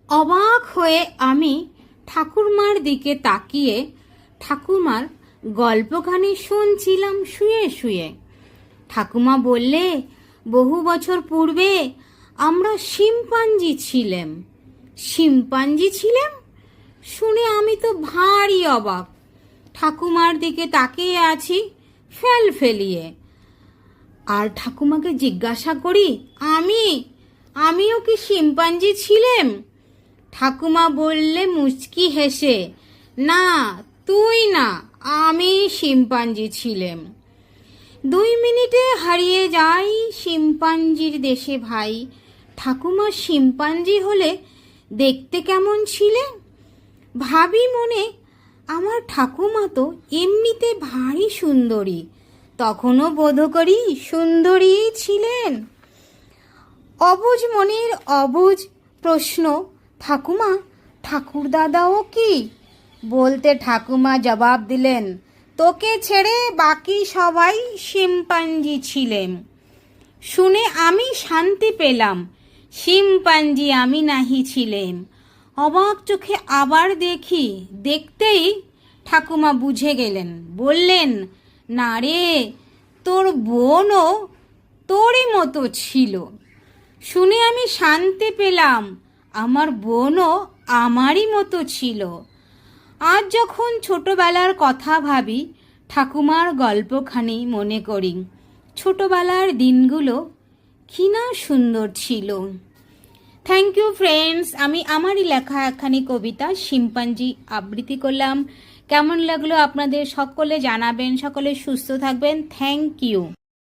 অবাক হয়ে আমি ঠাকুরমার দিকে তাকিয়ে ঠাকুমার গল্পখানি শুনছিলাম শুয়ে শুয়ে। ঠাকুমা বললে, বহু বছর পূর্বে আমরা শিম্পাঞ্জি ছিলাম। শিম্পাঞ্জি ছিলাম শুনে আমি তো ভারী অবাক। ঠাকুমার দিকে তাকিয়ে আছি ফেল ফেলিয়ে। আর ঠাকুমাকে জিজ্ঞাসা করি, আমিও কি শিম্পাঞ্জি ছিলাম? ঠাকুমা বললে মুচকি হেসে, না তুই না, আমি শিম্পাঞ্জি ছিলাম। 2 মিনিটে হারিয়ে যাই শিম্পাঞ্জির দেশে ভাই। ঠাকুমা শিম্পাঞ্জি হলে দেখতে কেমন ছিলে? ভাবি মনে, আমার ঠাকুমা তো এমনিতে ভারী সুন্দরী, তখনও বোধ করি সুন্দরী ছিলেন। অবুঝ মনের অবুঝ প্রশ্ন, ঠাকুমা ঠাকুরদাদাও কি? বলতে ঠাকুমা জবাব দিলেন, তোকে ছেড়ে বাকি সবাই শিম্পাঞ্জি ছিলেন। শুনে আমি শান্তি পেলাম, শিম্পাঞ্জি আমি নাহি ছিলেম। অবাক চোখে আবার দেখি, দেখতেই ঠাকুমা বুঝে গেলেন। বললেন, না রে, তোর বোনও তোরই মতো ছিল। শুনে আমি শান্তি পেলাম, আমার বোনও আমারই মতো ছিল। আজ যখন ছোটবেলার কথা ভাবি, ঠাকুমার গল্পখানি মনে করি। ছোটবেলার দিনগুলো কি না সুন্দর ছিল। Thank you friends. আমি আমারই লেখা একখানি কবিতা শিম্পাঞ্জি আবৃত্তি করলাম। কেমন লাগলো আপনাদের সকলে জানাবেন। সকলে সুস্থ থাকবেন। Thank you.